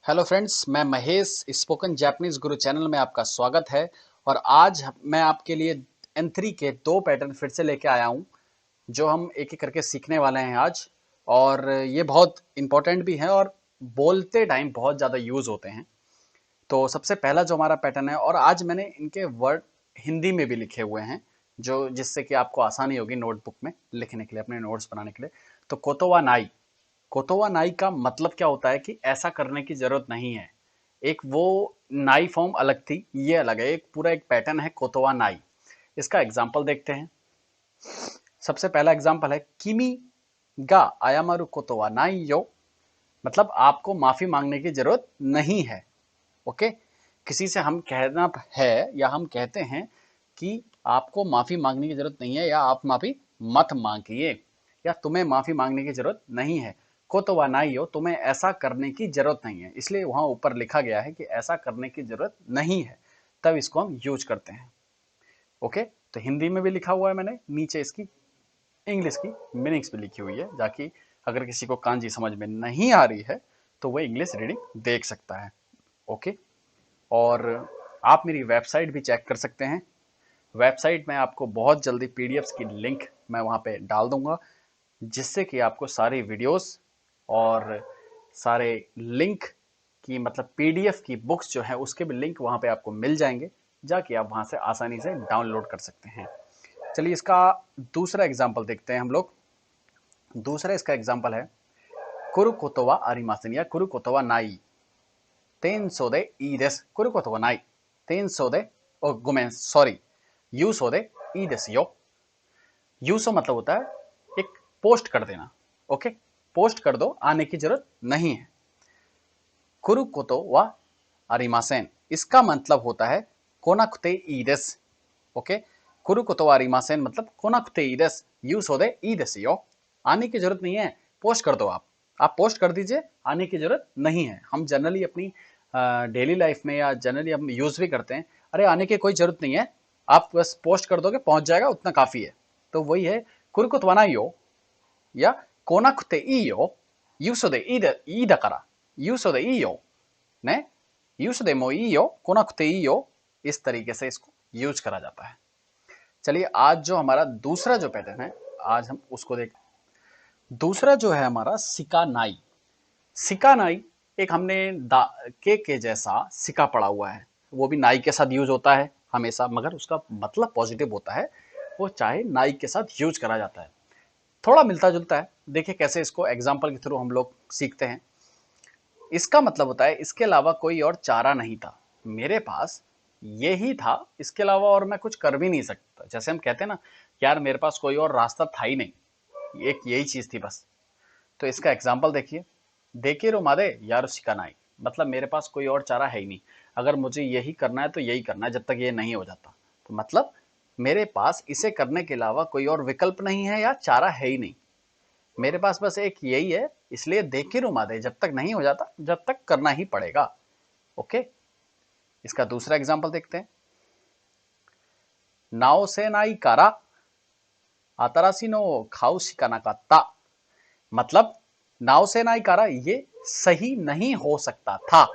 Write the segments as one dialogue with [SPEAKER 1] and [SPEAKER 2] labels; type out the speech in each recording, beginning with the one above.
[SPEAKER 1] Hello friends, मैं Mahesh spoken Japanese गुरु channel में आपका स्वागत है। और आज मैं आपके लिए N3 के दो पैटर्न फिर से लेके आया हूं, जो हम एक एक करके सीखने वाले हैं आज। और ये बहुत इंपॉर्टेंट भी हैं और बोलते टाइम बहुत ज़्यादा यूज़ होते हैं। तो सबसे पहला जो हमारा पैटर्न है, और आज मैंने इनके वर्ड हिंदी में भी लिखे हुए हैं, जो जिससे कि आपको आसानी होगी नोटबुक में लिखने के लिए, अपने नोट्स बनाने के लिए। तो कोतोवा नाई, कोतोवा नाई का मतलब क्या होता है कि ऐसा करने की जरूरत नहीं है। एक वो नाई फॉर्म अलग थी, ये अलग है, एक पूरा एक पैटर्न है कोतोवा नाई। इसका एग्जाम्पल देखते हैं। सबसे पहला एग्जाम्पल है किमी गा आयामारू कोतोवा नाई यो। मतलब आपको माफी मांगने की जरूरत नहीं है। ओके, किसी से हम कहना है या हम कहते हैं कि आपको माफी मांगने की जरूरत नहीं है, या आप माफी मत मांगिए, या तुम्हें माफी मांगने की जरूरत नहीं है। कोतोवा नाई हो, तुम्हें ऐसा करने की जरूरत नहीं है, इसलिए वहां ऊपर लिखा गया है कि ऐसा करने की जरूरत नहीं है, तब इसको हम यूज करते हैं। ओके, तो हिंदी में भी लिखा हुआ है मैंने, नीचे इसकी इंग्लिश की मीनिंग्स भी लिखी हुई है, ताकि अगर किसी को कांजी समझ में नहीं आ रही है तो वह इंग्लिश रीडिंग देख सकता है। ओके, और आप मेरी वेबसाइट भी चेक कर सकते हैं। वेबसाइट में आपको बहुत जल्दी पीडीएफ्स की लिंक मैं वहाँ पे डाल दूंगा, जिससे कि आपको सारी वीडियोस और सारे लिंक की, मतलब पीडीएफ की बुक्स जो है उसके भी लिंक वहाँ पे आपको मिल जाएंगे, जाके आप वहाँ से आसानी से डाउनलोड कर सकते हैं। चलिए इसका दूसरा एग्जाम्पल देखते हैं हम लोग। दूसरा इसका एग्जाम्पल है कुरु कोतोवा आरिमासेन, या कुरु कोतोवा नाई। 転送でいいです。来ることはない。転送で、ओ ごめん、सॉरी। यूसो दे ई देस यो। यूसो मतलब होता है एक पोस्ट कर देना। ओके, पोस्ट कर दो, आने की जरूरत नहीं है। कुरु कोतो वा आरिमासेन, इसका मतलब होता है कोनाकुते ई देस। ओके, कुरु कोतो वा आरिमासेन मतलब कोनाकुते ई देस, यूसो दे ई देस यो। आने की जरूरत नहीं है, पोस्ट कर दो। आप पोस्ट कर दीजिए, आने की जरूरत नहीं है। हम जनरली अपनी डेली लाइफ में या जनरली हम यूज भी करते हैं, अरे आने की कोई जरूरत नहीं है, आप बस पोस्ट कर दोगे, पहुंच जाएगा, उतना काफी है। तो वही है कुरुकुत वनाइयो या कोनाकुते इयो, यूसो दे ई दकारा, यूसो दे इयो ने, यूसो दे मो इयो कोनाकुते इयो। इस तरीके से इसको यूज करा जाता है। चलिए आज जो हमारा दूसरा जो पैटर्न है, आज हम उसको देख। दूसरा जो है हमारा सिका नाई। सिका नाई, एक हमने के जैसा सिका पड़ा हुआ है, वो भी नाई के साथ यूज होता है हमेशा, मगर उसका मतलब पॉजिटिव होता है। वो चाहे नाई के साथ यूज करा जाता है, थोड़ा मिलता जुलता है। देखिए कैसे इसको एग्जाम्पल के थ्रू हम लोग सीखते हैं। इसका मतलब होता है इसके अलावा कोई और चारा नहीं था, मेरे पास यही था, इसके अलावा और मैं कुछ कर भी नहीं सकता। जैसे हम कहते हैं ना, यार मेरे पास कोई और रास्ता था ही नहीं, एक यही चीज थी बस। तो इसका एग्जाम्पल देखिए, देखे रो मादे यार शिकानाई, मतलब मेरे पास कोई और चारा है ही नहीं, अगर मुझे यही करना है तो यही करना है जब तक ये नहीं हो जाता। तो मतलब मेरे पास इसे करने के अलावा कोई और विकल्प नहीं है या चारा है ही नहीं, मेरे पास बस एक यही है, इसलिए देखे रो मादे, जब तक नहीं हो जाता जब तक करना ही पड़ेगा। ओके, इसका दूसरा एग्जाम्पल देखते हैं। नाओ से नाई कारा आताराशी नो खाओ शिकानाकाता। मतलब नाव से नाई कारा, ये सही नहीं हो सकता था।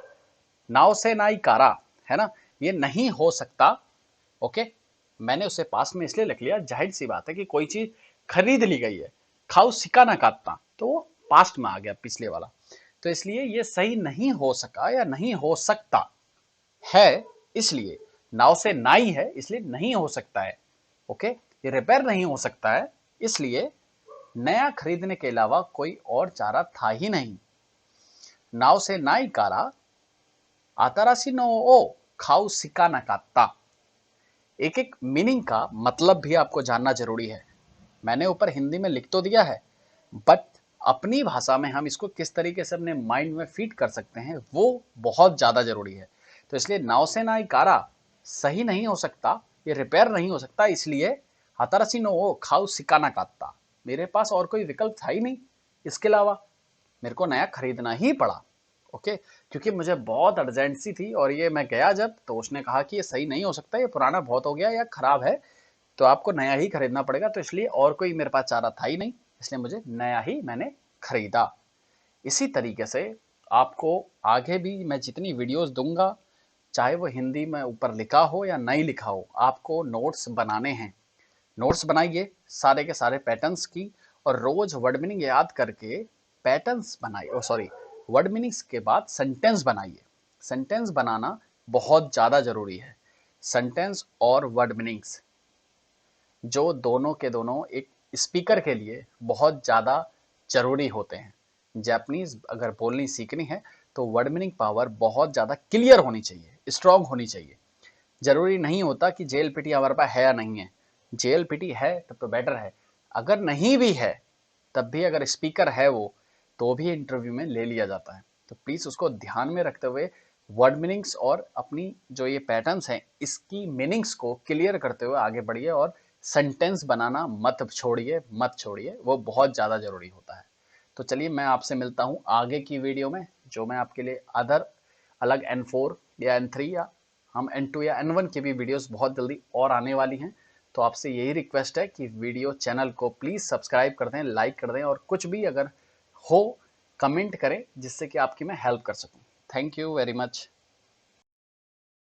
[SPEAKER 1] नाव से नाई कारा है ना, ये नहीं हो सकता। ओके, मैंने उसे पास में इसलिए लिख लिया, जाहिर सी बात है कि कोई चीज खरीद ली गई है, खाओ सिका ना काटता, तो वो पास्ट में आ गया, पिछले वाला। तो इसलिए ये सही नहीं हो सका या नहीं हो सकता है, इसलिए नाव से नाई है, इसलिए नहीं हो सकता है। ओके, ये रिपेयर नहीं हो सकता है, इसलिए नया खरीदने के अलावा कोई और चारा था ही नहीं। नाव से नाई कारा आताराशी नो ओ खाऊ सिका नकाता। एक एक मीनिंग का मतलब भी आपको जानना जरूरी है। मैंने ऊपर हिंदी में लिख तो दिया है, बट अपनी भाषा में हम इसको किस तरीके से अपने माइंड में फीड कर सकते हैं, वो बहुत ज्यादा जरूरी है। तो इसलिए नाव से नाई कारा सही नहीं हो सकता, ये रिपेयर नहीं हो सकता, इसलिए हाताराशी नो ओ खाऊ सिकाना काटता, मेरे पास और कोई विकल्प था ही नहीं, इसके अलावा मेरे को नया खरीदना ही पड़ा। ओके, क्योंकि मुझे बहुत अर्जेंसी थी, और ये मैं गया जब, तो उसने कहा कि ये सही नहीं हो सकता, ये पुराना बहुत हो गया या खराब है, तो आपको नया ही खरीदना पड़ेगा। तो इसलिए और कोई मेरे पास चारा था ही नहीं, इसलिए मुझे नया ही मैंने खरीदा। इसी तरीके से आपको आगे भी मैं जितनी वीडियोस दूंगा, चाहे वो हिंदी में ऊपर लिखा हो या नहीं लिखा हो, आपको नोट्स बनाने हैं। नोट्स बनाइए सारे के सारे पैटर्न्स की, और रोज वर्ड मीनिंग याद करके पैटर्न्स बनाइए, सॉरी, वर्ड मीनिंग्स के बाद सेंटेंस बनाइए। सेंटेंस बनाना बहुत ज़्यादा ज़रूरी है। सेंटेंस और वर्ड मीनिंग्स जो दोनों के दोनों एक स्पीकर के लिए बहुत ज़्यादा ज़रूरी होते हैं। जापानीज़ अगर बोलनी सीखनी है तो वर्ड मीनिंग पावर बहुत ज़्यादा क्लियर होनी चाहिए, स्ट्रांग होनी चाहिए। ज़रूरी नहीं होता कि जेएलपीटी हमारे पास है या नहीं है। जेएलपीटी है तब तो बेटर है, अगर नहीं भी है तब भी अगर स्पीकर है वो, तो भी इंटरव्यू में ले लिया जाता है। तो प्लीज़ उसको ध्यान में रखते हुए वर्ड मीनिंग्स और अपनी जो ये पैटर्न्स हैं इसकी मीनिंग्स को क्लियर करते हुए आगे बढ़िए, और सेंटेंस बनाना मत छोड़िए, वो बहुत ज़्यादा ज़रूरी होता है। तो चलिए मैं आपसे मिलता हूँ आगे की वीडियो में, जो मैं आपके लिए अदर अलग N4 या N3 या हम N2 या N1 की भी वीडियोस बहुत जल्दी और आने वाली हैं। तो आपसे यही रिक्वेस्ट है कि वीडियो चैनल को प्लीज़ सब्सक्राइब कर दें, लाइक कर दें, और कुछ भी अगर हो कमेंट करें जिससे कि आपकी मैं हेल्प कर सकूं। Thank you very much.